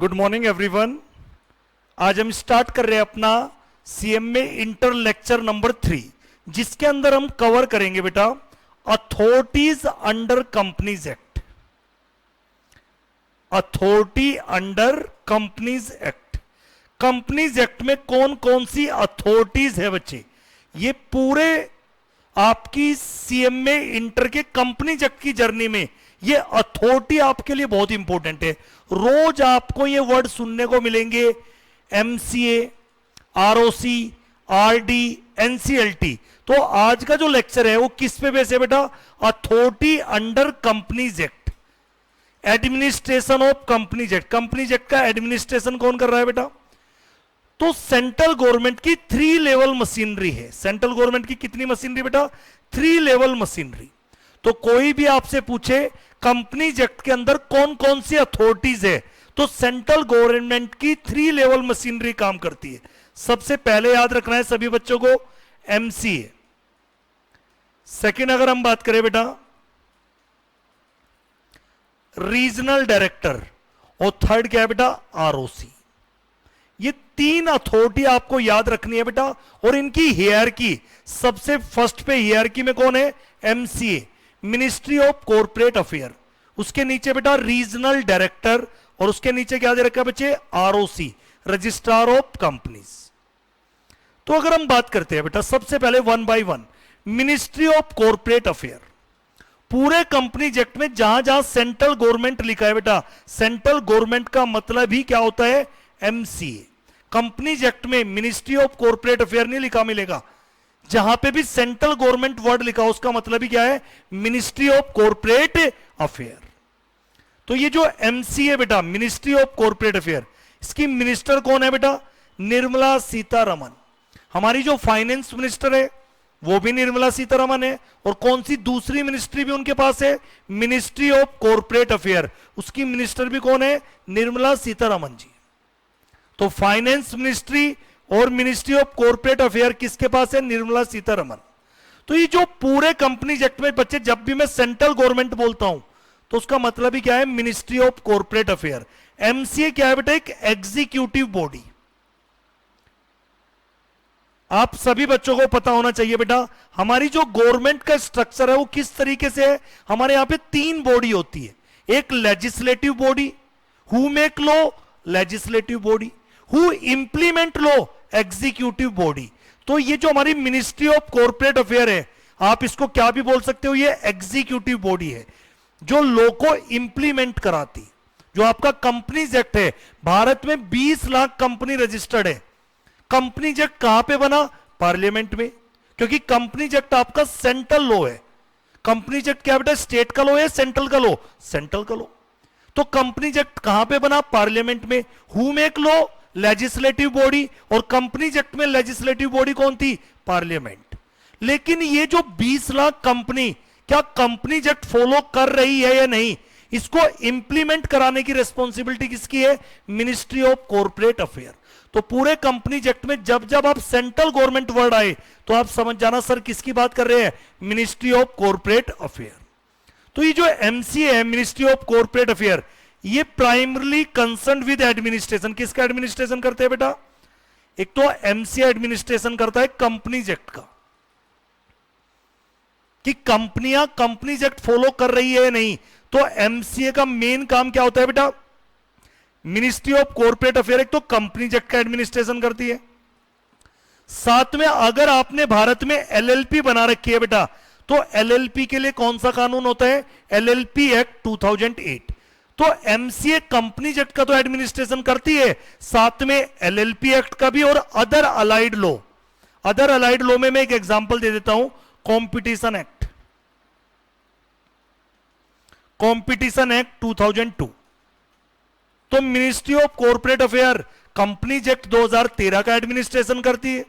Good morning everyone. आज हम start कर रहे हैं अपना सीएमए इंटर लेक्चर नंबर 3, जिसके अंदर हम कवर करेंगे बेटा authorities under companies act. Authority under companies act, companies act में कौन कौन सी अथॉरिटीज है बच्चे, ये पूरे आपकी सीएमए इंटर के कंपनीज एक्ट की जर्नी में ये अथॉरिटी आपके लिए बहुत इंपॉर्टेंट है। रोज आपको ये वर्ड सुनने को मिलेंगे, एमसीए, आरओसी, आरडी, एनसीएलटी। तो आज का जो लेक्चर है वो किस पे बेस है बेटा? Authority under companies act, administration of companies act. Companies act का एडमिनिस्ट्रेशन कौन कर रहा है बेटा? तो सेंट्रल गवर्नमेंट की 3 लेवल मशीनरी है। सेंट्रल गवर्नमेंट की कितनी मशीनरी बेटा? 3 लेवल मशीनरी। तो कोई भी आपसे पूछे कंपनीज एक्ट के अंदर कौन कौन सी अथॉरिटीज है, तो सेंट्रल गवर्नमेंट की 3 लेवल मशीनरी काम करती है। सबसे पहले याद रखना है सभी बच्चों को एमसीए। सेकंड अगर हम बात करें बेटा रीजनल डायरेक्टर, और थर्ड क्या है बेटा? आरओसी। ये 3 अथॉरिटी आपको याद रखनी है बेटा। और इनकी हियरकी, सबसे फर्स्ट पे हियरकी में कौन है? MCA, ministry of corporate affair. उसके नीचे बेटा रीजनल डायरेक्टर, और उसके नीचे क्या दे रखा है बच्चे? ROC, registrar of companies. तो अगर हम बात करते हैं बेटा सबसे पहले 1 by 1 ministry of corporate affair. पूरे कंपनीज एक्ट में जहां जहां सेंट्रल गवर्नमेंट लिखा है बेटा, सेंट्रल गवर्नमेंट का मतलब ही क्या होता है? एमसीए। कंपनीज एक्ट में मिनिस्ट्री ऑफ कॉर्पोरेट अफेयर नहीं लिखा मिलेगा। जहां पे भी सेंट्रल गवर्नमेंट वर्ड लिखा उसका मतलब ही क्या है? Ministry of corporate affair. तो ये जो एमसीए बेटा, मिनिस्ट्री ऑफ कॉर्पोरेट अफेयर, इसकी मिनिस्टर कौन है बेटा? निर्मला सीतारमण। हमारी जो फाइनेंस मिनिस्टर है वो भी निर्मला सीतारमण है। और कौन सी दूसरी मिनिस्ट्री भी उनके पास है? मिनिस्ट्री ऑफ कॉर्पोरेट अफेयर, उसकी मिनिस्टर भी कौन है? निर्मला सीतारमण जी। तो फाइनेंस मिनिस्ट्री और मिनिस्ट्री ऑफ कॉर्पोरेट अफेयर किसके पास है? निर्मला सीतारमण। तो ये जो पूरे कंपनीज एक्ट में बच्चे, जब भी मैं सेंट्रल गवर्नमेंट बोलता हूं तो उसका मतलब ही क्या है? Ministry of corporate affair. MCA क्या है बेटा? एक एग्जीक्यूटिव बॉडी। आप सभी बच्चों को पता होना चाहिए बेटा हमारी जो गवर्नमेंट का स्ट्रक्चर है वो किस तरीके से है। हमारे यहां पे 3 बॉडी होती है। एक legislative body, who make law, legislative body, who implement law, executive body. तो ये जो हमारी मिनिस्ट्री ऑफ कॉर्पोरेट अफेयर है, आप इसको क्या भी बोल सकते हो, ये एग्जीक्यूटिव बॉडी है जो लॉ को इंप्लीमेंट कराती। जो आपका कंपनीज एक्ट है, भारत में 20 लाख कंपनी रजिस्टर्ड है। कंपनीज एक्ट कहां पे बना? पार्लियामेंट में, क्योंकि कंपनीज एक्ट आपका सेंट्रल लॉ है। कंपनीज एक्ट क्या बेटा? स्टेट का लॉ है, सेंट्रल का लॉ? सेंट्रल का लॉ। तो कंपनीज एक्ट कहां पे बना? पार्लियामेंट में। Who make law? Legislative body. और कंपनीज एक्ट में लेजिस्लेटिव बॉडी कौन थी? पार्लियामेंट। लेकिन ये जो 20 लाख कंपनी, क्या कंपनीज एक्ट फॉलो कर रही है या नहीं, इसको इंप्लीमेंट कराने की रिस्पॉन्सिबिलिटी किसकी है? Ministry of corporate affair. तो पूरे कंपनीज एक्ट में जब जब आप सेंट्रल गवर्नमेंट वर्ड आए तो आप समझ जाना सर किसकी बात कर रहे हैं? Ministry of corporate affair. तो ये जो एमसीए है, मिनिस्ट्री ऑफ कॉर्पोरेट अफेयर, ये प्राइमरली कंसर्न विद एडमिनिस्ट्रेशन। किसका एडमिनिस्ट्रेशन करते हैं बेटा? एक तो एमसीए एडमिनिस्ट्रेशन करता है कंपनीज एक्ट का, कि कंपनियां कंपनीज एक्ट फॉलो कर रही है या नहीं। तो एमसीए का मेन काम क्या होता है बेटा? मिनिस्ट्री ऑफ कॉर्पोरेट अफेयर एक तो कंपनीज एक्ट का एडमिनिस्ट्रेशन करती है। साथ में अगर आपने भारत में एलएलपी बना रखी है बेटा, तो एलएलपी के लिए कौन सा कानून होता है? LLP act 2008। तो एमसीए कंपनीज एक्ट का तो एडमिनिस्ट्रेशन करती है, साथ में एलएलपी एक्ट का भी, और other allied law. Other allied law में मैं एक एग्जांपल दे देता हूं, कॉम्पिटिशन एक्ट। Competition act 2002। तो ministry of corporate affair companies act 2013 का एडमिनिस्ट्रेशन करती है,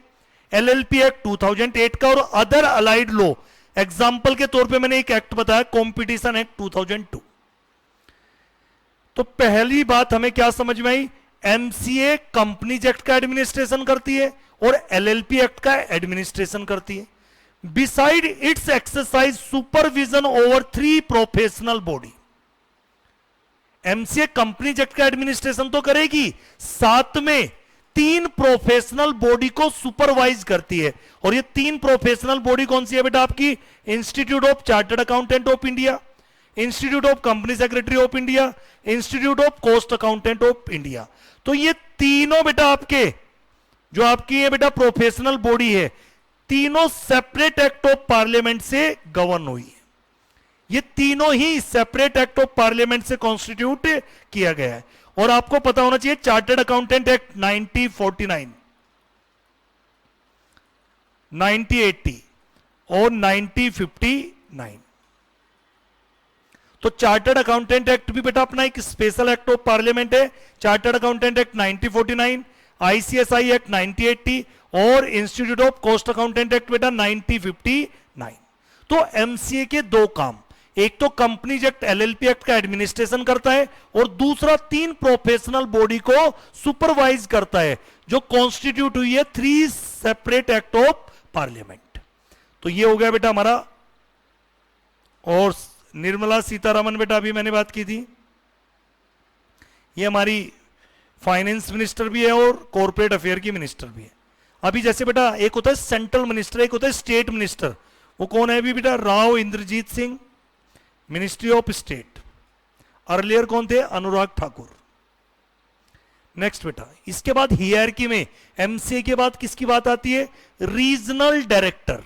एलएलपी एक्ट 2008 का, और अदर अलाइड लॉ। एग्जांपल के तौर पे मैंने एक एक्ट बताया, कॉम्पिटिशन एक्ट 2002। तो पहली बात हमें क्या समझ में आई? एमसीए कंपनीज एक्ट का एडमिनिस्ट्रेशन करती है और एलएलपी एक्ट का एडमिनिस्ट्रेशन करती है। Beside it's exercise supervision over 3 professional body. MCA company act का एडमिनिस्ट्रेशन तो करेगी, साथ में 3 प्रोफेशनल बॉडी को सुपरवाइज करती है। और ये 3 प्रोफेशनल बॉडी कौन सी है बेटा आपकी? Institute of chartered accountant of India, institute of company secretary of India, institute of cost accountant of India. तो ये तीनों बेटा आपके जो आपकी है बेटा प्रोफेशनल बॉडी है, तीनों सेपरेट एक्ट ऑफ पार्लियामेंट से गवर्न हुई है। ये तीनों ही सेपरेट एक्ट ऑफ पार्लियामेंट से कॉन्स्टिट्यूट किया गया है। और आपको पता होना चाहिए चार्टर्ड अकाउंटेंट एक्ट 1949, 1980 और 1959। तो चार्टर्ड अकाउंटेंट एक्ट भी बेटा अपना एक स्पेशल एक्ट ऑफ पार्लियामेंट है। Chartered accountant act 1949, ICSI act 1980 और institute of cost accountant act बेटा 1959। तो एमसीए के 2 काम, एक तो कंपनीज एक्ट एलएलपी एक्ट का एडमिनिस्ट्रेशन करता है और दूसरा 3 प्रोफेशनल बॉडी को सुपरवाइज करता है जो कॉन्स्टिट्यूट हुई है 3 सेपरेट एक्ट ऑफ पार्लियामेंट। तो ये हो गया बेटा हमारा। और निर्मला सीतारमण बेटा अभी मैंने बात की थी, ये हमारी फाइनेंस मिनिस्टर भी है और कॉर्पोरेट अफेयर की मिनिस्टर भी है। अभी जैसे बेटा एक होता है सेंट्रल मिनिस्टर, एक होता है स्टेट मिनिस्टर। वो कौन है अभी बेटा? Rao Inderjit Singh, ministry of state. Earlier कौन थे? अनुराग ठाकुर। नेक्स्ट बेटा, इसके बाद हियरकी में एमसीए के बाद किसकी बात आती है? Regional director.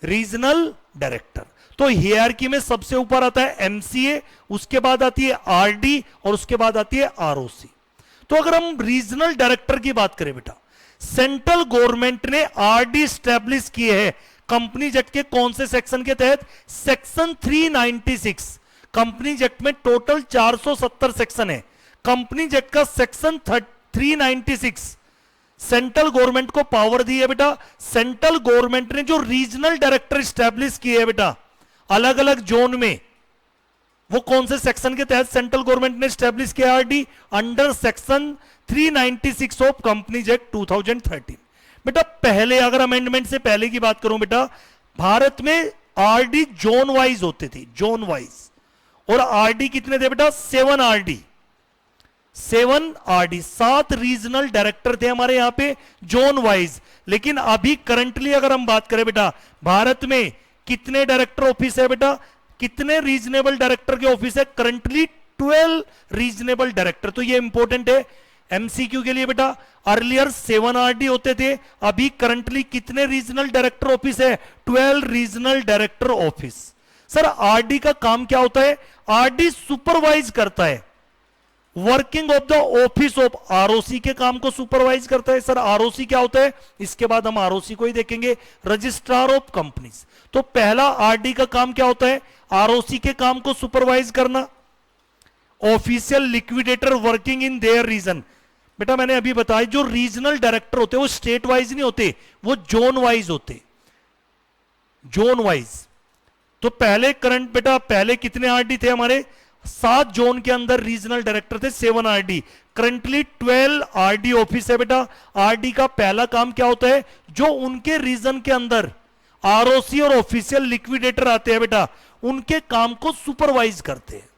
रीजनल डायरेक्टर तो हियरकी में सबसे ऊपर आता है एमसीए, उसके बाद आती है आरडी और उसके बाद आती है आरओसी। तो अगर हम रीजनल डायरेक्टर की बात करें बेटा, सेंट्रल गवर्नमेंट ने आरडी स्टैब्लिश किए हैं कंपनी एक्ट के कौन से सेक्शन के तहत? सेक्शन 396। कंपनी एक्ट में टोटल 470 सेक्शन है। कंपनी एक्ट का सेक्शन 396 सेंट्रल गवर्नमेंट को पावर दी है बेटा। सेंट्रल गवर्नमेंट ने जो रीजनल डायरेक्टर स्टैब्लिश किए हैं बेटा अलग अलग जोन में, वो कौन से सेक्शन के तहत सेंट्रल गवर्नमेंट ने स्टैब्लिश किया? RD under section 396 of companies act 2013। बेटा पहले अगर अमेंडमेंट से पहले की बात करूं बेटा, भारत में आरडी जोन वाइज होते थे, जोन वाइज। और आरडी कितने थे बेटा? 7 आरडी, 7 आरडी, 7 रीजनल डायरेक्टर थे हमारे यहां पे जोन वाइज। लेकिन अभी करंटली अगर हम बात करें बेटा, भारत में कितने डायरेक्टर ऑफिस है बेटा? कितने रीजनेबल डायरेक्टर के ऑफिस है? Currently 12 reasonable director. तो ये इंपॉर्टेंट है एमसीक्यू के लिए बेटा। अर्लियर 7 आरडी होते थे, अभी करंटली कितने रीजनल डायरेक्टर ऑफिस है? 12 regional director office. Sir RD का काम क्या होता है? आरडी सुपरवाइज करता है working of the office of ROC के काम को सुपरवाइज करता है। सर आरओसी क्या होता है? इसके बाद हम आरओसी को ही देखेंगे, रजिस्ट्रार ऑफ कंपनीज। तो पहला आरडी का काम क्या होता है? आरओसी के काम को सुपरवाइज करना। Official liquidator working in their region. बेटा मैंने अभी बताया जो रीजनल डायरेक्टर होते हैं वो स्टेट वाइज नहीं होते, वो जोन वाइज होते, जोन वाइज। तो पहले करंट बेटा पहले कितने आरडी थे हमारे? 7 जोन के अंदर रीजनल डायरेक्टर थे, 7 आरडी। करंटली 12 आरडी ऑफिस है बेटा। आरडी का पहला काम क्या होता है? जो उनके रीजन के अंदर आरओसी और ऑफिशियल लिक्विडेटर आते हैं बेटा, उनके काम को सुपरवाइज करते हैं।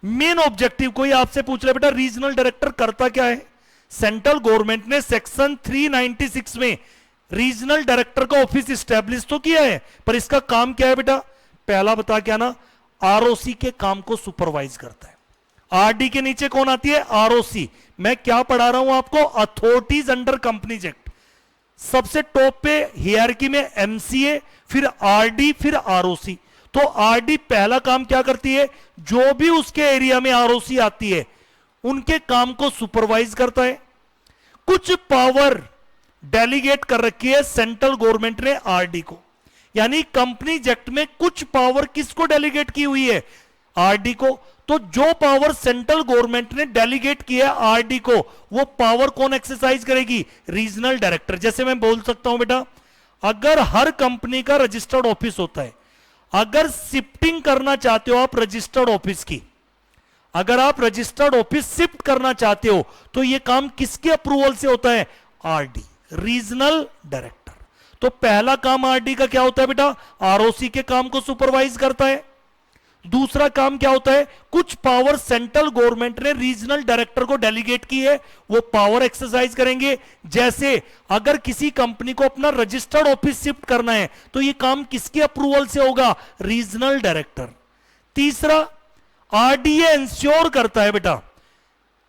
मेन ऑब्जेक्टिव कोई आपसे पूछ रहा है बेटा रीजनल डायरेक्टर करता क्या है? सेंट्रल गवर्नमेंट ने सेक्शन 396 में रीजनल डायरेक्टर का ऑफिस स्टैब्लिश तो किया है, पर इसका काम क्या है बेटा? पहला बता क्या ना, आरओसी के काम को सुपरवाइज करता है। आरडी के नीचे कौन आती है? आरओसी। मैं क्या पढ़ा रहा हूं आपको? Authorities under companies act. सबसे टॉप पे हियरकी में एमसीए, फिर आरडी, फिर आरओसी। तो आरडी पहला काम क्या करती है? जो भी उसके एरिया में आरओसी आती है उनके काम को सुपरवाइज करता है। कुछ पावर डेलीगेट कर रखी है सेंट्रल गवर्नमेंट ने आरडी को, यानी कंपनी एक्ट में कुछ पावर किसको डेलीगेट की हुई है? आरडी को। तो जो पावर सेंट्रल गवर्नमेंट ने डेलीगेट किया है आरडी को, वो पावर कौन एक्सरसाइज करेगी? Regional director. जैसे मैं बोल सकता हूं बेटा, अगर हर कंपनी का रजिस्टर्ड ऑफिस होता है, अगर शिफ्टिंग करना चाहते हो आप रजिस्टर्ड ऑफिस की, अगर आप रजिस्टर्ड ऑफिस शिफ्ट करना चाहते हो तो यह काम किसके अप्रूवल से होता है? RD, regional director. तो पहला काम आरडी का क्या होता है बेटा? आरओसी के काम को सुपरवाइज करता है। दूसरा काम क्या होता है, कुछ पावर सेंट्रल गवर्नमेंट ने रीजनल डायरेक्टर को डेलीगेट की है, वो पावर एक्सरसाइज करेंगे। जैसे अगर किसी कंपनी को अपना रजिस्टर्ड ऑफिस शिफ्ट करना है तो ये काम किसके अप्रूवल से होगा, रीजनल डायरेक्टर। तीसरा, आरडीए इंश्योर करता है बेटा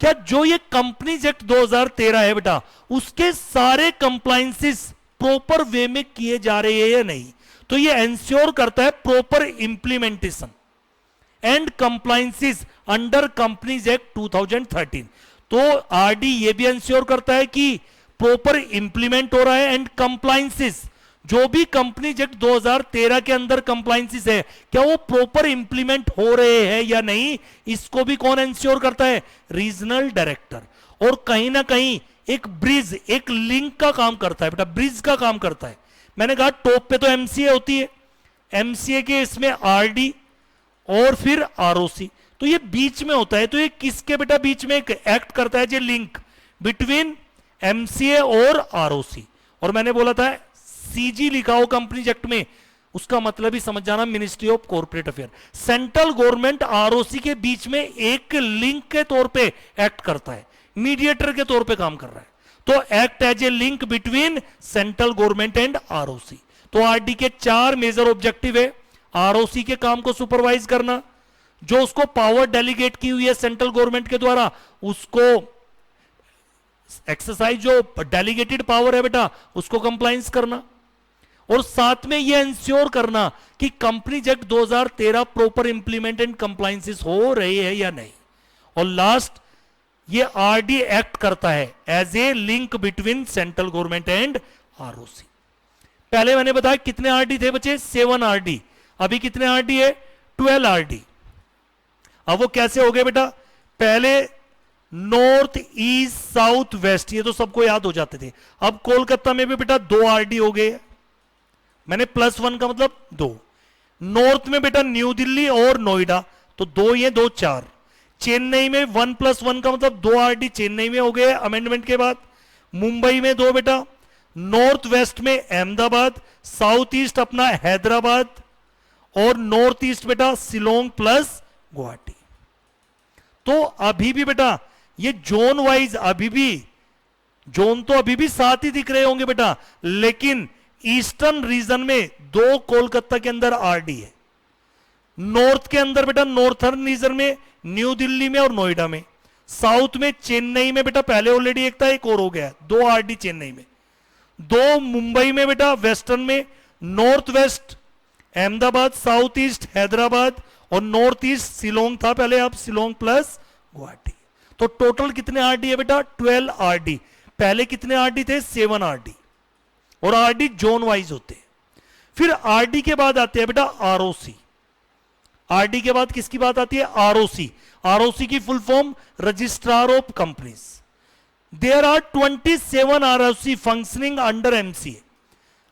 क्या जो ये कंपनीज एक्ट 2013 है बेटा उसके सारे कंप्लायंसेस प्रॉपर वे में किए जा रहे हैं या नहीं, तो ये इंश्योर करता है proper implementation and compliances under companies act 2013। तो आरडी ये भी इंश्योर करता है कि प्रॉपर इंप्लीमेंट हो रहा है एंड कंप्लायंसेस, जो भी कंपनीज एक्ट 2013 के अंदर कंप्लायंसेस है क्या वो प्रॉपर इंप्लीमेंट हो रहे हैं या नहीं, इसको भी कौन इंश्योर करता है, रीजनल डायरेक्टर। और कहीं ना कहीं एक ब्रिज, एक लिंक का काम करता है बेटा, ब्रिज का काम करता है। मैंने कहा टॉप पे तो एमसीए होती है, एमसीए के इसमें आरडी और फिर आरओसी, तो ये बीच में होता है। तो ये किसके बेटा बीच में एक एक्ट करता है, जो लिंक बिटवीन एमसीए और आरओसी। और मैंने बोला था सीजी लिखा हो कंपनीज एक्ट में, उसका मतलब ही समझ जाना ministry of corporate affair. Central government ROC के बीच में एक लिंक के तौर पे एक्ट करता है, मीडिएटर के तौर पे काम कर रहा है। तो act as a link between central government and ROC. तो आरडी के 4 मेजर ऑब्जेक्टिव है, आरओसी के काम को सुपरवाइज करना, जो उसको पावर डेलीगेट की हुई है सेंट्रल गवर्नमेंट के द्वारा उसको एक्सरसाइज, जो डेलीगेटेड पावर है बेटा उसको कंप्लायंस करना, और साथ में यह इंश्योर करना कि companies act 2013 proper implement and compliances हो रहे हैं या नहीं। और लास्ट, ये आरडी एक्ट करता है as a link between central government and ROC. पहले मैंने बताया कितने आरडी थे बच्चे, 7 आरडी, अभी कितने आरडी है, 12 आरडी। अब वो कैसे हो गए बेटा, पहले नॉर्थ ईस्ट साउथ वेस्ट, ये तो सबको याद हो जाते थे। अब कोलकाता में भी बेटा 2 आरडी हो गए, मैंने +1 का मतलब 2। नॉर्थ में बेटा न्यू दिल्ली और नोएडा, तो 2 ये 2 4। चेन्नई में 1 + 1 का मतलब 2 आरडी चेन्नई में हो गए अमेंडमेंट के बाद। मुंबई में 2 बेटा, नॉर्थ वेस्ट में अहमदाबाद, साउथ ईस्ट अपना हैदराबाद, और नॉर्थ ईस्ट बेटा शिलोंग प्लस गुवाहाटी। तो अभी भी बेटा ये जोन वाइज अभी भी, जोन तो अभी भी 7 ही दिख रहे होंगे बेटा, लेकिन ईस्टर्न रीजन में 2 कोलकाता के अंदर आरडी है, नॉर्थ के अंदर बेटा नॉर्थर्न रीजन में न्यू दिल्ली में और नोएडा में, साउथ में चेन्नई में बेटा पहले ऑलरेडी एक था, एक और हो गया 2 आरडी चेन्नई में, 2 मुंबई में बेटा वेस्टर्न में, north west Ahmedabad, south east Hyderabad, और नॉर्थ ईस्ट शिलोंग था पहले, अब शिलोंग प्लस गुवाहाटी। तो टोटल कितने आरडी है बेटा, 12 आरडी। पहले कितने आरडी थे, 7 आरडी, और आरडी जोन वाइज होते हैं। फिर आरडी के बाद आते हैं बेटा आरओसी। आरडी के बाद किसकी बात आती है, आरओसी। आरओसी की full form registrar of companies. There are 27 ROC functioning under MCA.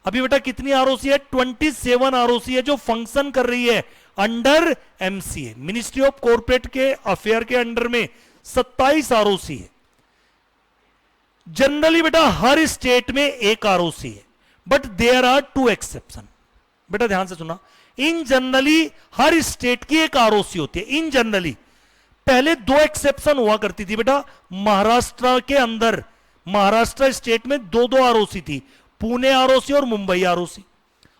अभी बेटा कितनी आरओसी है, 27 आरओसी है जो फंक्शन कर रही है under MCA. Ministry of corporate के अफेयर के अंडर में 27 आरओसी है। जनरली बेटा हर स्टेट में एक आरओसी है, बट देयर आर 2 एक्सेप्शन। बेटा ध्यान से सुना, इन जनरली हर स्टेट की एक आरओसी होती है। इन जनरली पहले 2 एक्सेप्शन हुआ करती थी बेटा। महाराष्ट्र के अंदर, महाराष्ट्र स्टेट में 2-2 आरओसी थी, पुणे आरओसी और मुंबई आरओसी।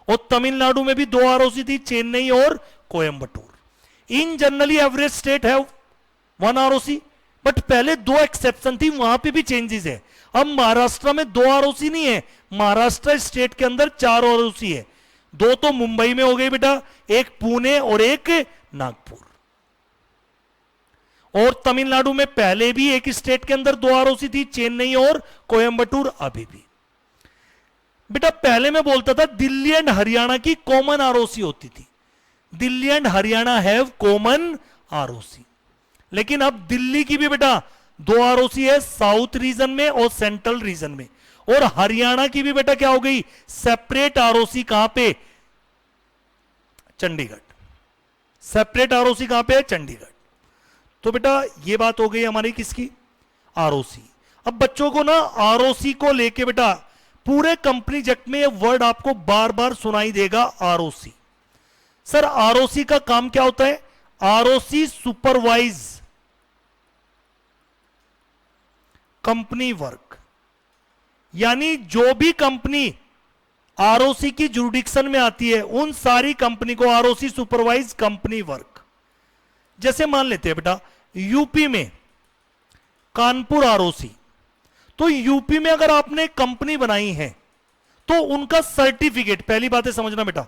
और तमिलनाडु में भी 2 आरओसी थी, चेन्नई और कोयंबटूर। इन जनरली एवरेज स्टेट है 1 आरओसी, बट पहले 2 एक्सेप्शन थी, वहां पे भी चेंजेस है। अब महाराष्ट्र में 2 आरओसी नहीं है, महाराष्ट्र स्टेट के अंदर 4 आरओसी है। 2 तो मुंबई में हो गई बेटा, एक पुणे और एक नागपुर। और तमिलनाडु में पहले भी एक स्टेट के अंदर 2 आरओसी थी, चेन्नई और कोयंबटूर अभी भी। बेटा पहले मैं बोलता था दिल्ली एंड हरियाणा की कॉमन आरओसी होती थी, Delhi and Haryana have common ROC. लेकिन अब दिल्ली की भी बेटा 2 आरओसी है, साउथ रीजन में और सेंट्रल रीजन में। और हरियाणा की भी बेटा क्या हो गई, सेपरेट आरओसी। कहां पे, चंडीगढ़। सेपरेट आरओसी कहां पे है, चंडीगढ़। तो बेटा ये बात हो गई हमारी किसकी, आरओसी। अब बच्चों को ना आरओसी को लेके बेटा पूरे कंपनी एक्ट में ये वर्ड आपको बार बार सुनाई देगा, आरओसी। सर आरओसी का काम क्या होता है, आरओसी सुपरवाइज कंपनी वर्क, यानी जो भी कंपनी आरओसी की जुरिडिक्शन में आती है उन सारी कंपनी को आरओसी सुपरवाइज कंपनी वर्क। जैसे मान लेते हैं बेटा यूपी में कानपुर आरओसी, तो यूपी में अगर आपने कंपनी बनाई है तो उनका सर्टिफिकेट, पहली बात है समझना बेटा,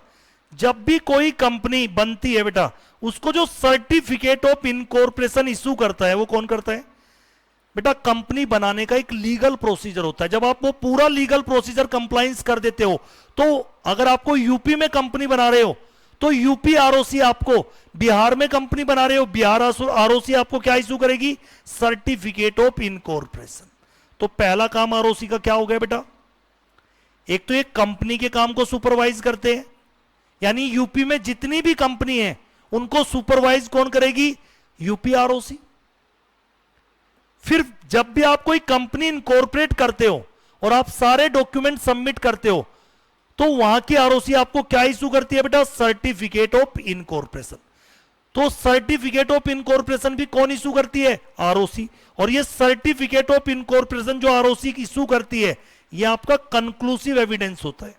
जब भी कोई कंपनी बनती है बेटा उसको जो सर्टिफिकेट ऑफ इनकॉर्पोरेशन इशू करता है वो कौन करता है बेटा? कंपनी बनाने का एक लीगल प्रोसीजर होता है। जब आप वो पूरा लीगल प्रोसीजर कंप्लाइंस कर देते हो तो अगर आपको यूपी में कंपनी बना रहे हो तो यूपी आरओसी आपको, बिहार में कंपनी बना रहे हो बिहार आरओसी आपको क्या इशू करेगी? Certificate of incorporation. तो पहला काम आरओसी का क्या हो गया बेटा? एक तो एक कंपनी के काम को सुपरवाइज करते हैं, यानी यूपी में जितनी भी कंपनी है उनको सुपरवाइज कौन करेगी? UP ROC. फिर जब भी आप कोई कंपनी इनकॉर्पोरेट करते हो और आप सारे डॉक्यूमेंट सबमिट करते हो तो वहां की आरओसी आपको क्या इशू करती है बेटा? Certificate of incorporation. तो सर्टिफिकेट ऑफ इनकॉर्पोरेशन भी कौन इशू करती है? आरओसी। और ये सर्टिफिकेट ऑफ इनकॉर्पोरेशन जो आरओसी इशू करती है ये आपका कंक्लूसिव एविडेंस होता है।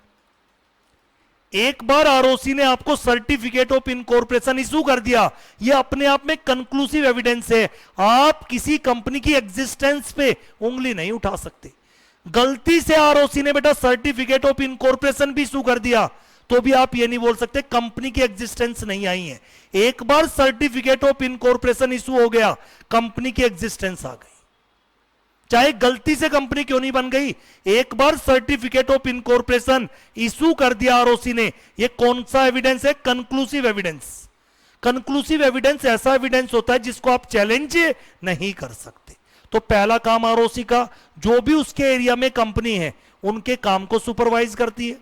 एक बार आरओसी ने आपको सर्टिफिकेट ऑफ इनकॉर्पोरेशन इशू कर दिया, यह अपने आप में कंक्लूसिव एविडेंस है। आप किसी कंपनी की एग्जिस्टेंस पे उंगली नहीं उठा सकते। गलती से आरओसी ने बेटा सर्टिफिकेट ऑफ इनकॉर्पोरेशन भी इशू कर दिया तो भी आप ये नहीं बोल सकते कंपनी की एग्जिस्टेंस नहीं आई है। एक बार सर्टिफिकेट ऑफ इनकॉर्पोरेशन इशू हो गया, कंपनी की एग्जिस्टेंस आ गई, चाहे गलती से कंपनी क्यों नहीं बन गई। एक बार सर्टिफिकेट ऑफ इनकॉर्पोरेशन इशू कर दिया आरओसी ने, ये कौन सा एविडेंस है? Conclusive evidence. कंक्लूसिव एविडेंस ऐसा एविडेंस होता है जिसको आप चैलेंज नहीं कर सकते। तो पहला काम आरओसी का, जो भी उसके एरिया में कंपनी है उनके काम को सुपरवाइज करती है।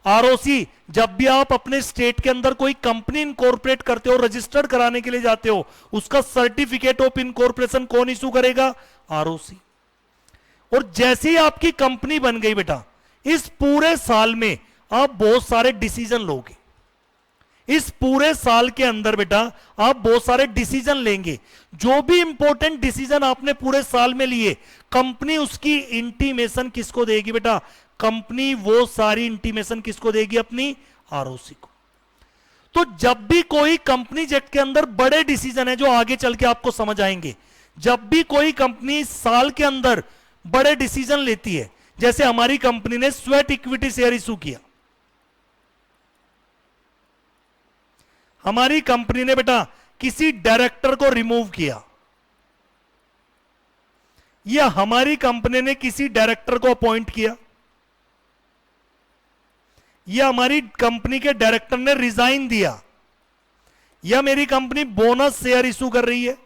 आरओसी जब भी आप अपने स्टेट के अंदर कोई कंपनी इनकॉर्पोरेट करते हो, रजिस्टर्ड कराने के लिए जाते हो, उसका सर्टिफिकेट ऑफ इनकॉर्पोरेशन कौन इशू करेगा? आरओसी। और जैसे ही आपकी कंपनी बन गई बेटा, इस पूरे साल में आप बहुत सारे डिसीजन लोगे। इस पूरे साल के अंदर बेटा आप बहुत सारे डिसीजन लेंगे। जो भी इंपॉर्टेंट डिसीजन आपने पूरे साल में लिए, कंपनी उसकी इंटीमेशन किसको देगी बेटा? कंपनी वो सारी इंटीमेशन किसको देगी? अपनी आरओसी को। तो जब भी कोई कंपनी जेक्ट के अंदर बड़े डिसीजन है जो आगे चल के आपको समझ आएंगे, जब भी कोई कंपनी साल के अंदर बड़े डिसीजन लेती है, जैसे हमारी कंपनी ने स्वेट इक्विटी शेयर इशू किया, हमारी कंपनी ने बेटा किसी डायरेक्टर को रिमूव किया, या हमारी कंपनी ने किसी डायरेक्टर को अपॉइंट किया, या हमारी कंपनी के डायरेक्टर ने रिजाइन दिया, या मेरी कंपनी बोनस शेयर इशू कर रही है,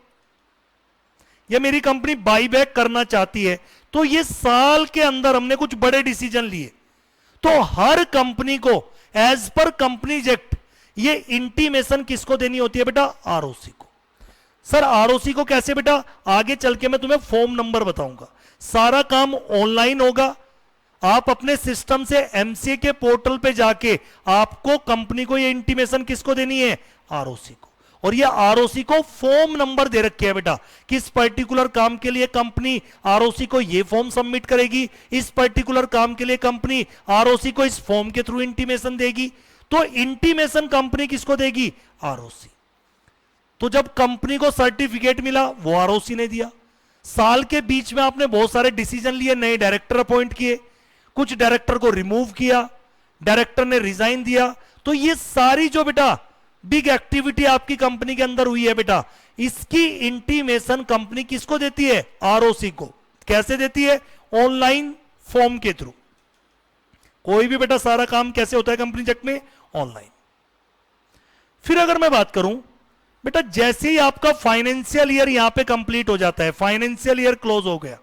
या मेरी कंपनी बाईबैक करना चाहती है, तो ये साल के अंदर हमने कुछ बड़े डिसीजन लिए, तो हर कंपनी को एज पर कंपनीज एक्ट ये इंटीमेशन किसको देनी होती है बेटा? आरओसी को। सर आरओसी को कैसे बेटा? आगे चल के मैं तुम्हें फॉर्म नंबर बताऊंगा। सारा काम ऑनलाइन होगा, आप अपने सिस्टम से एमसीए के पोर्टल पे जाके आपको कंपनी को ये इंटीमेशन किसको देनी है? आरओसी को। और ये आरओसी को फॉर्म नंबर दे रखे है बेटा, किस पर्टिकुलर काम के लिए कंपनी आरओसी को ये फॉर्म सबमिट करेगी, इस पर्टिकुलर काम के लिए कंपनी आरओसी को इस फॉर्म के थ्रू इंटीमेशन देगी। तो इंटीमेशन कंपनी किसको देगी? आरओसी। तो जब कंपनी को सर्टिफिकेट मिला वो आरओसी ने दिया। साल के बीच में आपने बहुत सारे डिसीजन लिए, नए डायरेक्टर अपॉइंट किए, कुछ डायरेक्टर को रिमूव किया, डायरेक्टर ने रिजाइन दिया, तो ये सारी जो बेटा बिग एक्टिविटी आपकी कंपनी के अंदर हुई है बेटा, इसकी इंटीमेशन कंपनी किसको देती है? आरओसी को। कैसे देती है? ऑनलाइन फॉर्म के थ्रू। कोई भी बेटा सारा काम कैसे होता है कंपनी एक्ट में? ऑनलाइन। फिर अगर मैं बात करूं बेटा, जैसे ही आपका फाइनेंशियल ईयर यहां पे कंप्लीट हो जाता है, फाइनेंशियल ईयर क्लोज हो गया,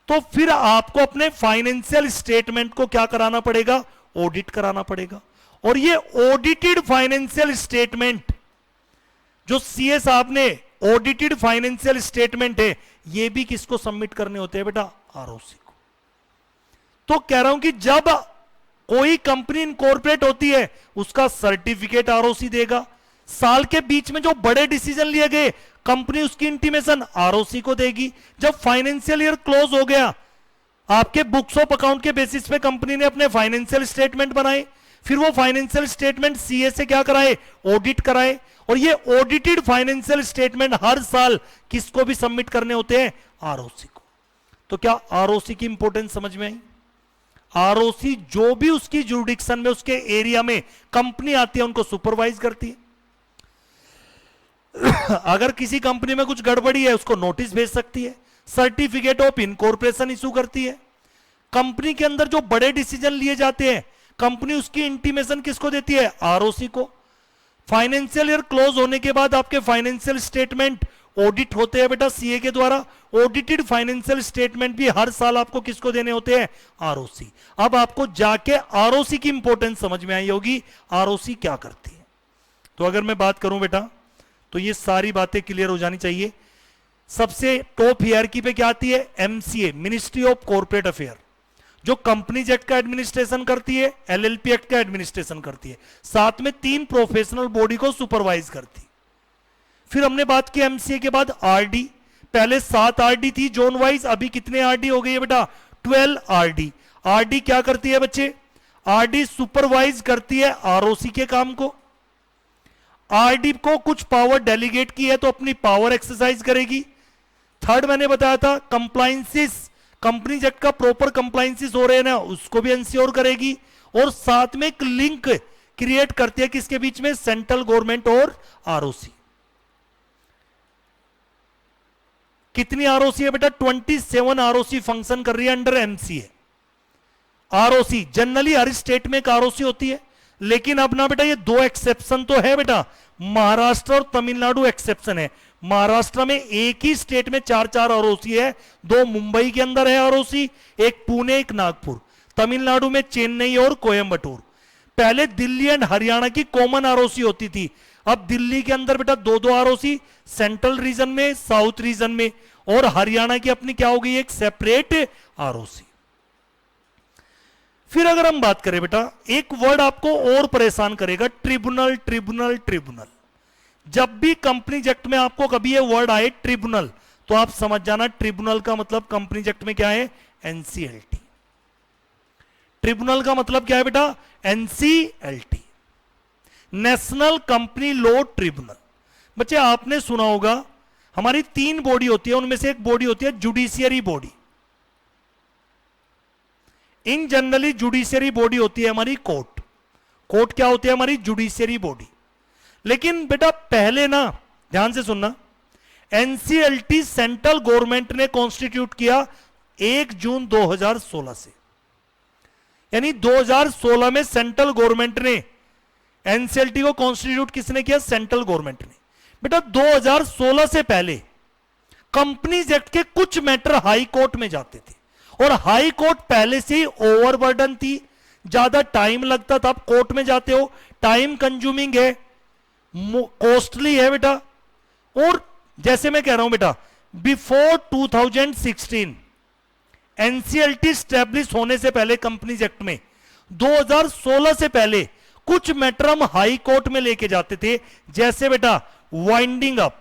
तो फिर आपको अपने फाइनेंशियल स्टेटमेंट को क्या कराना पड़ेगा? ऑडिट कराना पड़ेगा। और ये ऑडिटेड फाइनेंशियल स्टेटमेंट जो सीए साहब ने ऑडिटेड फाइनेंशियल स्टेटमेंट है, ये भी किसको सबमिट करने होते हैं बेटा? आरओसी को। तो कह रहा हूं कि जब कोई कंपनी इनकॉर्पोरेट होती है उसका सर्टिफिकेट आरओसी देगा, साल के बीच में जो बड़े डिसीजन लिए गए, कंपनी उसकी इंटीमेशन आरओसी को देगी। जब फाइनेंशियल ईयर क्लोज हो गया, आपके बुक्स ऑफ अकाउंट के बेसिस पे कंपनी ने अपने फाइनेंशियल स्टेटमेंट बनाए, फिर वो फाइनेंशियल स्टेटमेंट सीए से क्या कराए, ऑडिट कराए, और ये ऑडिटेड फाइनेंशियल स्टेटमेंट हर साल किसको भी सबमिट करने होते हैं, आरओसी को। तो क्या आरओसी की इंपॉर्टेंस समझ में आई? आरओसी जो भी उसकी जुरिडिक्शन में, उसके एरिया में कंपनी आती है, उनको सुपरवाइज करती है। अगर किसी कंपनी में कुछ गड़बड़ी है, उसको नोटिस भेज सकती है, सर्टिफिकेट ऑफ इनकॉर्पोरेशन इशू करती है। कंपनी के अंदर जो बड़े डिसीजन लिए जाते हैं, कंपनी उसकी इंटीमेशन किसको देती है, आरओसी को। फाइनेंशियल ईयर क्लोज होने के बाद आपके फाइनेंशियल स्टेटमेंट ऑडिट होते हैं बेटा सीए के द्वारा। ऑडिटेड फाइनेंशियल स्टेटमेंट भी हर साल आपको किसको देने होते हैं, आरओसी। अब आपको जाके आरओसी की इंपॉर्टेंस समझ में आई होगी, आरओसी क्या करती है। तो अगर मैं बात करूं बेटा, तो ये सारी बातें क्लियर हो जानी चाहिए। सबसे टॉप हियरकी पे क्या आती है, MCA, ministry of corporate affair, जो कंपनीज एक्ट का एडमिनिस्ट्रेशन करती है, एलएलपी एक्ट का एडमिनिस्ट्रेशन करती है, साथ में 3 प्रोफेशनल बॉडी को सुपरवाइज करती है। फिर हमने बात की एमसीए के बाद आरडी, पहले 7 आरडी थी जोन वाइज, अभी कितने आरडी हो गई है बेटा, 12 आरडी। आरडी क्या करती है बच्चे, आरडी सुपरवाइज करती है आरओसी के काम को। आरडी को कुछ पावर डेलीगेट की है तो अपनी पावर एक्सरसाइज करेगी। थर्ड मैंने बताया था, कंप्लायंसेस, कंपनी एक्ट का प्रॉपर कंप्लायंसेस हो रहे हैं ना, उसको भी इंश्योर करेगी। और साथ में एक लिंक क्रिएट करती है किसके बीच में, सेंट्रल गवर्नमेंट और आरओसी। कितनी आरओसी है बेटा, 27 आरओसी फंक्शन कर रही है अंडर एमसीए। आरओसी जनरली हर स्टेट में एक आरओसी होती है, लेकिन अब ना बेटा ये 2 एक्सेप्शन तो है बेटा, महाराष्ट्र और तमिलनाडु एक्सेप्शन है। महाराष्ट्र में एक ही स्टेट में 4-4 आरओसी है, 2 मुंबई के अंदर है आरओसी, एक पुणे, एक नागपुर। तमिलनाडु में चेन्नई और कोयम्बटूर। पहले दिल्ली एंड हरियाणा की कॉमन आरओसी होती थी, अब दिल्ली के अंदर बेटा 2-2 आरओसी, सेंट्रल रीजन में, साउथ रीजन में, और हरियाणा की अपनी क्या हो गई, एक सेपरेट आरओसी। फिर अगर हम बात करें बेटा, एक वर्ड आपको और परेशान करेगा, ट्रिब्यूनल, ट्रिब्यूनल, ट्रिब्यूनल। जब भी कंपनी एक्ट में आपको कभी ये वर्ड आए ट्रिब्यूनल, तो आप समझ जाना ट्रिब्यूनल का मतलब कंपनी एक्ट में क्या है, एनसीएलटी। ट्रिब्यूनल का मतलब क्या है बेटा, NCLT, national company law tribunal. बच्चे आपने सुना होगा हमारी 3 बॉडी होती है, उनमें से एक बॉडी होती है जुडिशियरी बॉडी। इन जनरली जुडिशियरी बॉडी होती है हमारी कोर्ट। कोर्ट क्या होती है, हमारी जुडिशियरी बॉडी। लेकिन बेटा पहले ना, ध्यान से सुनना, एनसीएलटी सेंट्रल गवर्नमेंट ने कॉन्स्टिट्यूट किया 1 जून 2016 से। यानी 2016 में सेंट्रल गवर्नमेंट ने एनसीएलटी को कॉन्स्टिट्यूट किसने किया, सेंट्रल गवर्नमेंट ने। बेटा 2016 से पहले कंपनीज एक्ट के कुछ मैटर हाई कोर्ट में जाते थे, और हाई कोर्ट पहले से ही ओवरबर्डन थी, ज्यादा टाइम लगता था। आप कोर्ट में जाते हो, टाइम कंज्यूमिंग है, कॉस्टली है बेटा। और जैसे मैं कह रहा हूं बेटा, बिफोर 2016 एनसीएलटी स्टैब्लिश होने से पहले कंपनीज एक्ट में 2016 से पहले कुछ मैटर हम हाई कोर्ट में लेके जाते थे, जैसे बेटा वाइंडिंग अप।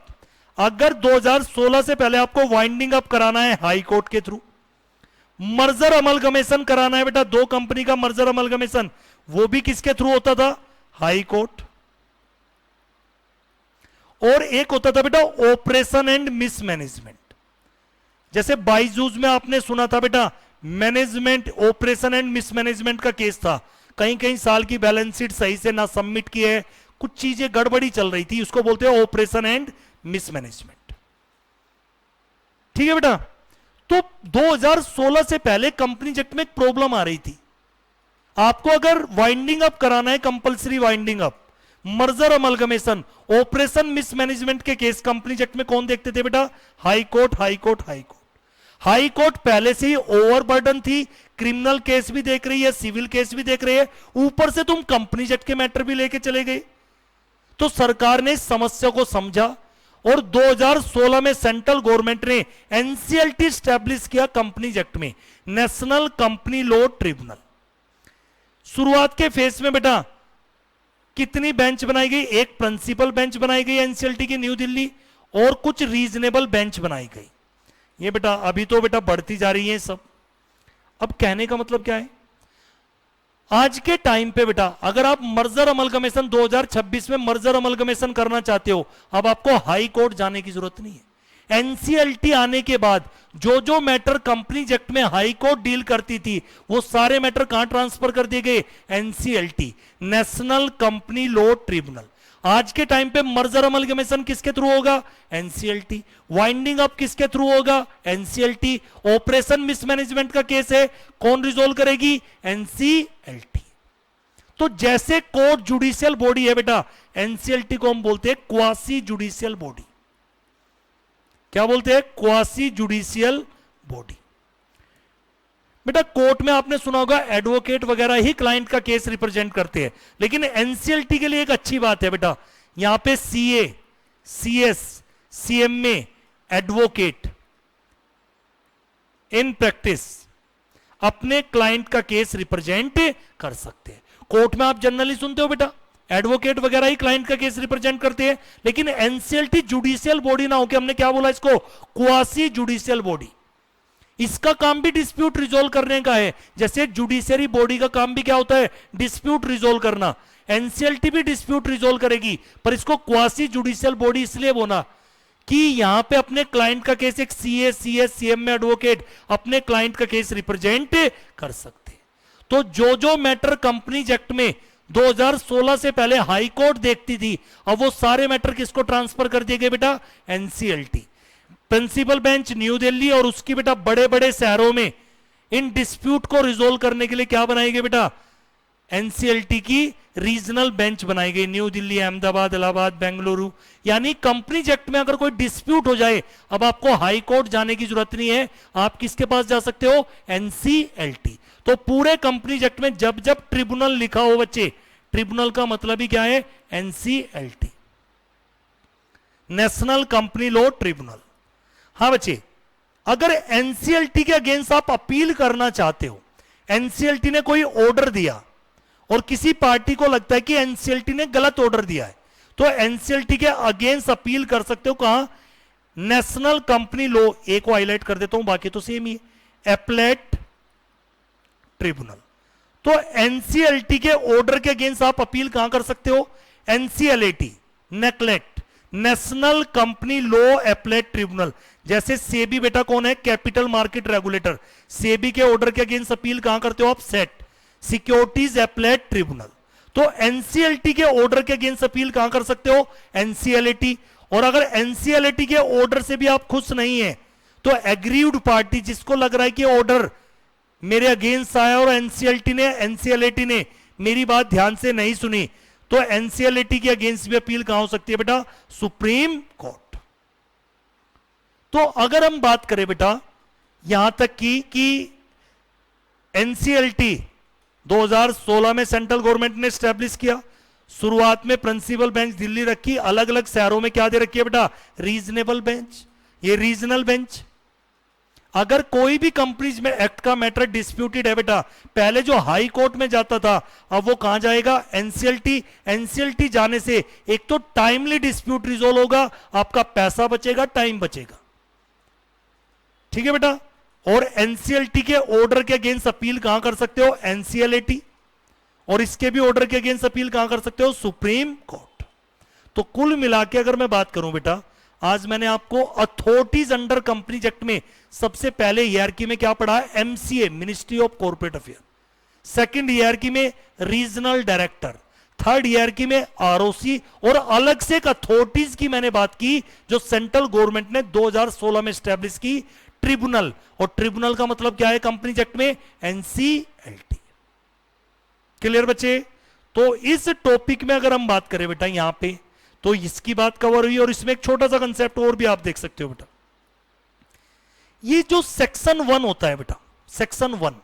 अगर 2016 से पहले आपको वाइंडिंग अप कराना है हाई कोर्ट के थ्रू, मर्जर अमलगमेशन कराना है बेटा, 2 कंपनी का मर्जर अमलगमेशन, वो भी किसके थ्रू होता था, हाई कोर्ट। और एक होता था बेटा ऑपरेशन एंड मिसमैनेजमेंट। जैसे बाइजूस में आपने सुना था बेटा, मैनेजमेंट ऑपरेशन एंड मिसमैनेजमेंट का केस था, कहीं कहीं साल की बैलेंस शीट सही से ना सबमिट की है, कुछ चीजें गड़बड़ी चल रही थी, उसको बोलते हैं ऑपरेशन एंड मिसमैनेजमेंट। ठीक है बेटा। तो 2016 से पहले कंपनी एक्ट में एक प्रॉब्लम आ रही थी, आपको अगर वाइंडिंग अप कराना है, compulsory winding up, merger amalgamation, operation mismanagement के केस कंपनी एक्ट में कौन देखते थे बेटा, high court, high court, high court. High court पहले से ही ओवरबर्डन थी, क्रिमिनल केस भी देख रही है, सिविल केस भी देख रही है, ऊपर से तुम कंपनी एक्ट के मैटर भी लेके चले गए। तो सरकार ने इस समस्या को समझा और 2016 में सेंट्रल गवर्नमेंट ने एनसीएलटी स्टैब्लिश किया कंपनी एक्ट में, नेशनल कंपनी लॉ ट्रिब्यूनल। शुरुआत के फेस में बेटा कितनी बेंच बनाई गई? एक प्रिंसिपल बेंच बनाई गई एनसीएलटी की न्यू दिल्ली, और कुछ रीजनेबल बेंच बनाई गई। ये बेटा अभी तो बेटा बढ़ती जा रही है सब। अब कहने का मतलब क्या है, आज के टाइम पे बेटा अगर आप मर्जर अमलगमेशन 2026 में मर्जर अमलगमेशन करना चाहते हो, अब आपको हाई कोर्ट जाने की जरूरत नहीं है। एनसीएलटी आने के बाद जो जो मैटर कंपनीज एक्ट में हाई कोर्ट डील करती थी, वो सारे मैटर कहां ट्रांसफर कर दिए गए? NCLT, national company law tribunal. आज के टाइम पे मर्जर अमलगमेशन किसके थ्रू होगा? एनसीएलटी। वाइंडिंग अप किसके थ्रू होगा? एनसीएलटी। ऑपरेशन मिसमैनेजमेंट का केस है, कौन रिजोल्व करेगी? एनसीएलटी। तो जैसे कोर्ट जुडिशियल बॉडी है बेटा, एनसीएलटी को हम बोलते हैं क्वासी जुडिशियल बॉडी। क्या बोलते हैं? Quasi judicial body. बेटा कोर्ट में आपने सुना होगा एडवोकेट वगैरह ही क्लाइंट का केस रिप्रेजेंट करते हैं, लेकिन एनसीएलटी के लिए एक अच्छी बात है बेटा, यहां पे CA, CS, CMA, advocate in practice अपने क्लाइंट का केस रिप्रेजेंट कर सकते हैं। कोर्ट में आप जनरली सुनते हो बेटा एडवोकेट वगैरह ही क्लाइंट का केस रिप्रेजेंट करते हैं, लेकिन एनसीएलटी जुडिशियल बॉडी ना होकर हमने क्या बोला इसको? Quasi judicial body. इसका काम भी डिस्प्यूट रिजोल्व करने का है, जैसे जुडिशियरी बॉडी का काम भी क्या होता है? डिस्प्यूट रिजोल्व करना। एनसीएलटी भी डिस्प्यूट रिजोल्व करेगी, पर इसको क्वासी जुडिशियल बॉडी इसलिए बोला कि यहां पे अपने क्लाइंट का केस एक सीए, सीएस, सीएम में एडवोकेट अपने क्लाइंट का केस रिप्रेजेंट कर सकते। तो जो जो मैटर कंपनीज एक्ट में 2016 से पहले हाई कोर्ट देखती थी, अब वो सारे मैटर किसको ट्रांसफर कर दिए गए बेटा? NCLT. Principal bench New Delhi और उसकी बेटा बड़े बड़े शहरों में इन डिस्प्यूट को रिजोल्व करने के लिए क्या बनाई गई बेटा? एनसीएलटी की रीजनल बेंच बनाई गई, न्यू दिल्ली, अहमदाबाद, इलाहाबाद, बेंगलुरु। यानी कंपनीज एक्ट में अगर कोई डिस्प्यूट हो जाए, अब आपको हाई कोर्ट जाने की जरूरत नहीं है, आप किसके पास जा सकते हो? एनसीएलटी। तो पूरे कंपनीज एक्ट में जब जब ट्रिब्यूनल लिखा हो बच्चे, ट्रिब्यूनल का मतलब ही क्या है? NCLT, national company law tribunal. हां बच्चे, अगर एनसीएलटी के अगेंस्ट आप अपील करना चाहते हो, एनसीएलटी ने कोई ऑर्डर दिया और किसी पार्टी को लगता है कि एनसीएलटी ने गलत ऑर्डर दिया है, तो एनसीएलटी के अगेंस्ट अपील कर सकते हो। कहां? नेशनल कंपनी लॉ, एक को हाईलाइट कर देता हूं, बाकी तो सेम ही है, एपलेट ट्रिब्यूनल। तो एनसीएलटी के ऑर्डर के अगेंस्ट आप अपील कहां कर सकते हो? NCLT, NCLAT, national company law appellate tribunal. जैसे सेबी बेटा कौन है? Capital market regulator. सेबी के ऑर्डर के अगेंस्ट अपील कहां करते हो आप? SAT, securities appellate tribunal. तो एनसीएलटी के ऑर्डर के अगेंस्ट अपील कहां कर सकते हो? एनसीएलटी। और अगर एनसीएलटी के ऑर्डर से भी आप खुश नहीं है, तो एग्रीव्ड पार्टी, जिसको लग रहा है कि ऑर्डर मेरे अगेंस्ट आया और एनसीएलटी ने मेरी बात ध्यान से नहीं सुनी, तो एनसीएलटी के अगेंस्ट भी अपील कहां हो सकती है बेटा? Supreme court. तो अगर हम बात करें बेटा यहां तक की कि एनसीएलटी 2016 में सेंट्रल गवर्नमेंट ने स्टैब्लिश किया, शुरुआत में प्रिंसिपल बेंच दिल्ली रखी, अलग अलग शहरों में क्या दे रखी है बेटा? रीजनेबल बेंच, ये रीजनल बेंच। अगर कोई भी कंपनीज में एक्ट का मैटर डिस्प्यूटेड है बेटा, पहले जो हाई कोर्ट में जाता था, अब वो कहां जाएगा? एनसीएलटी। एनसीएलटी जाने से एक तो टाइमली डिस्प्यूट रिजोल्व होगा, आपका पैसा बचेगा, टाइम बचेगा, ठीक है बेटा। और एनसीएलटी के ऑर्डर के अगेंस्ट अपील कहां कर सकते हो? एनसीएलटी। और इसके भी ऑर्डर के अगेंस्ट अपील कहां कर सकते हो? Supreme court. तो कुल मिला के अगर मैं बात करूं बेटा, आज मैंने आपको अथॉरिटीज अंडर कंपनीज एक्ट में सबसे पहले हियरकी में क्या पढ़ा है? MCA, ministry of corporate affair. Second hierarchy में रीजनल डायरेक्टर, थर्ड हियरकी में आरओसी, और अलग से एक अथॉरिटीज की मैंने बात की जो सेंट्रल गवर्नमेंट ने 2016 में स्टैब्लिश की, ट्रिब्यूनल। और ट्रिब्यूनल का मतलब क्या है कंपनीज एक्ट में? एनसीएलटी। क्लियर बच्चे? तो इस टॉपिक में अगर हम बात करें बेटा यहां पे, तो इसकी बात कवर हुई, और इसमें एक छोटा सा कंसेप्ट और भी आप देख सकते हो बेटा। ये जो सेक्शन 1 होता है बेटा, सेक्शन 1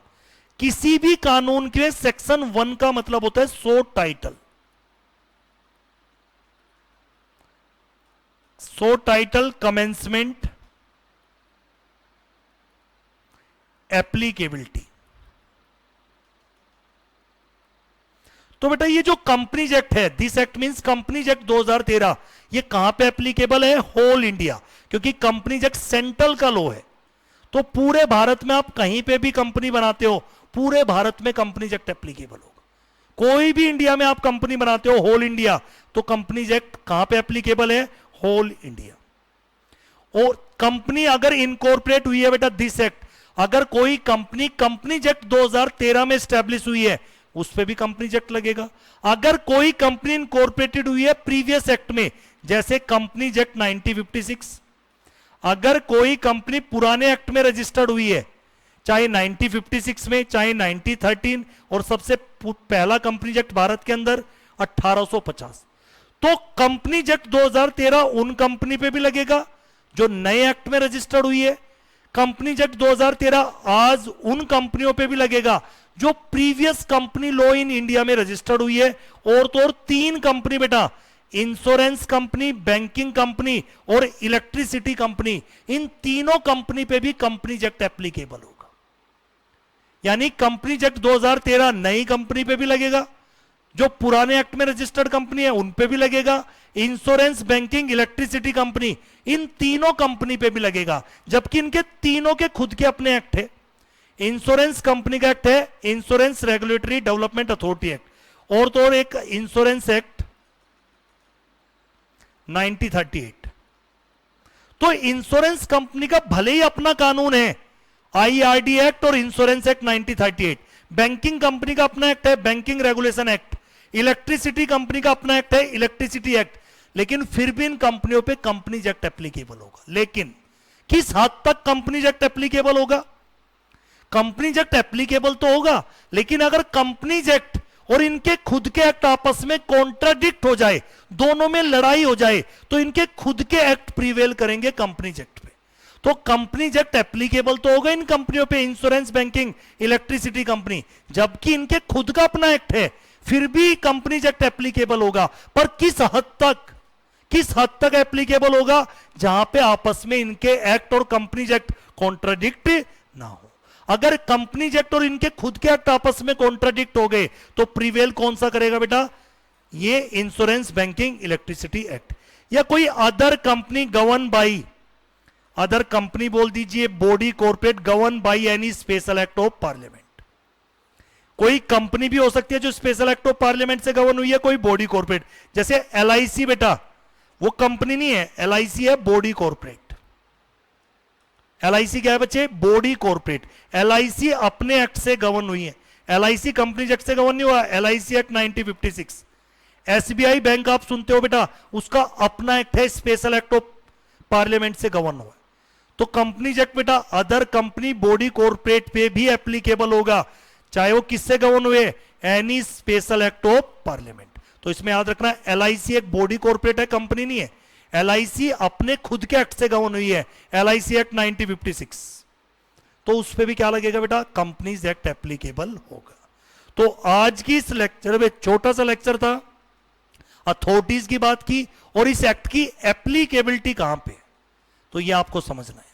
किसी भी कानून के सेक्शन 1 का मतलब होता है सो टाइटल। सो टाइटल, कमेंसमेंट, एप्लीकेबिलिटी। तो बेटा ये जो कंपनीज एक्ट है, this act means companies act 2013, ये कहां पे एप्लीकेबल है? होल इंडिया, क्योंकि कंपनीज एक्ट सेंट्रल का लॉ है। तो पूरे भारत में आप कहीं पे भी कंपनी बनाते हो, पूरे भारत में कंपनीज एक्ट एप्लीकेबल होगा। कोई भी इंडिया में आप कंपनी बनाते हो होल इंडिया, तो कंपनीज एक्ट कहां पे एप्लीकेबल है? Whole India. और कंपनी अगर इनकॉर्पोरेट हुई है बेटा, दिस एक्ट, अगर कोई कंपनी कंपनीज एक्ट 2013 में स्टैब्लिश हुई है, उस पे भी कंपनीज एक्ट लगेगा। अगर कोई कंपनी इनकॉर्पोरेटेड हुई है प्रीवियस एक्ट में, जैसे कंपनीज एक्ट 1956, अगर कोई कंपनी पुराने एक्ट में रजिस्टर्ड हुई है, चाहे 1956 में, चाहे 1913, और सबसे पहला कंपनीज एक्ट भारत के अंदर 1850, तो कंपनीज एक्ट 2013 उन कंपनी पे भी लगेगा जो नए एक्ट में रजिस्टर्ड हुई है। कंपनीज एक्ट 2013 आज उन कंपनियों पे भी लगेगा जो previous company law in India में रजिस्टर्ड हुई है। और तो और 3 कंपनी बेटा, इंश्योरेंस कंपनी, बैंकिंग कंपनी और इलेक्ट्रिसिटी कंपनी, इन तीनों कंपनी पे भी कंपनीज एक्ट एप्लीकेबल होगा। यानी कंपनीज एक्ट 2013 नई कंपनी पे भी लगेगा, जो पुराने एक्ट में रजिस्टर्ड कंपनी है उन पे भी लगेगा, इंश्योरेंस, बैंकिंग, इलेक्ट्रिसिटी कंपनी, इन तीनों कंपनी पे भी लगेगा। जबकि इनके तीनों के खुद के अपने एक्ट है। इंश्योरेंस कंपनी का एक्ट है insurance regulatory development authority act, और तो और एक इंश्योरेंस एक्ट 1938। तो इंश्योरेंस कंपनी का भले ही अपना कानून है आईआरडी एक्ट और इंश्योरेंस एक्ट 1938, बैंकिंग कंपनी का अपना एक्ट है banking regulation act, electricity company का अपना एक्ट है इलेक्ट्रिसिटी एक्ट, लेकिन फिर भी इन कंपनियों पे कंपनीज एक्ट एप्लीकेबल होगा। लेकिन किस हद तक कंपनीज एक्ट एप्लीकेबल होगा? कंपनीज एक्ट एप्लीकेबल तो होगा, लेकिन अगर कंपनीज एक्ट और इनके खुद के एक्ट आपस में कॉन्ट्राडिक्ट हो जाए, दोनों में लड़ाई हो जाए, तो इनके खुद के एक्ट प्रीवेल करेंगे कंपनीज एक्ट पे। तो कंपनीज एक्ट एप्लीकेबल तो होगा इन कंपनियों पे, इंश्योरेंस, बैंकिंग, इलेक्ट्रिसिटी कंपनी, जबकि इनके खुद का अपना एक्ट है, फिर भी कंपनीज एक्ट एप्लीकेबल होगा। पर किस हद तक एप्लीकेबल होगा? जहां पे आपस में इनके एक्ट और कंपनीज एक्ट कॉन्ट्राडिक्ट ना हो। अगर कंपनीज एक्ट और इनके खुद के एक्ट आपस में कॉन्ट्राडिक्ट हो गए, तो प्रीवेल कौन सा करेगा बेटा? ये इंश्योरेंस, बैंकिंग, इलेक्ट्रिसिटी एक्ट, या कोई other company govern by, other company बोल दीजिए, body corporate govern by any special act of parliament. कोई कंपनी भी हो सकती है जो स्पेशल एक्ट ऑफ पार्लियामेंट से गवर्न हुई है, कोई बॉडी कॉर्पोरेट, जैसे एलआईसी बेटा, वो कंपनी नहीं है, एलआईसी है बॉडी कॉर्पोरेट। एलआईसी क्या है बच्चे? Body corporate. एलआईसी अपने एक्ट से गवर्न हुई है, एलआईसी कंपनीज एक्ट से गवर्न नहीं हुआ, एलआईसी एक्ट 1956। एसबीआई बैंक आप सुनते हो बेटा, उसका अपना एक्ट है, स्पेशल एक्ट ऑफ पार्लियामेंट से गवर्न हुआ। तो कंपनीज एक्ट बेटा अदर कंपनी, बॉडी कॉर्पोरेट पे भी एप्लीकेबल होगा, चाहे वो किससे गवर्न हुए, any special act of parliament. तो इसमें याद रखना, एलआईसी एक बॉडी कॉर्पोरेट है, कंपनी नहीं है, एलआईसी अपने खुद के एक्ट से गवर्न हुई है, एलआईसी एक्ट 1956। तो उस पे भी क्या लगेगा बेटा? कंपनीज एक्ट एप्लीकेबल होगा। तो आज की इस लेक्चर में छोटा सा लेक्चर था, अथॉरिटीज की बात की और इस एक्ट की एप्लीकेबिलिटी कहां पे, तो ये आपको समझना है।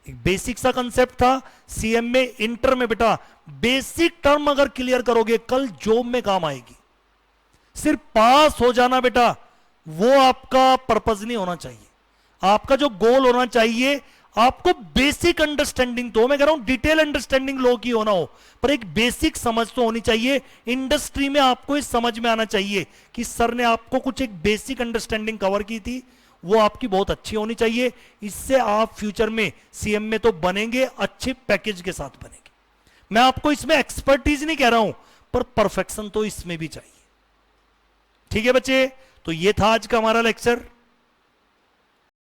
एक बेसिक सा कंसेप्ट था, सीएम में, इंटर में बेटा बेसिक टर्म अगर क्लियर करोगे, कल जॉब में काम आएगी। सिर्फ पास हो जाना बेटा वो आपका पर्पज नहीं होना चाहिए। आपका जो गोल होना चाहिए, आपको बेसिक अंडरस्टैंडिंग, तो मैं कह रहा हूं डिटेल अंडरस्टैंडिंग लो की होना हो, पर एक बेसिक समझ तो होनी चाहिए। इंडस्ट्री में आपको इस समझ में आना चाहिए कि सर ने आपको कुछ एक बेसिक अंडरस्टैंडिंग कवर की थी, वो आपकी बहुत अच्छी होनी चाहिए। इससे आप फ्यूचर में सीएम में तो बनेंगे, अच्छे पैकेज के साथ बनेंगे। मैं आपको इसमें एक्सपर्टीज नहीं कह रहा हूं, पर परफेक्शन तो इसमें भी चाहिए। ठीक है बच्चे, तो ये था आज का हमारा लेक्चर।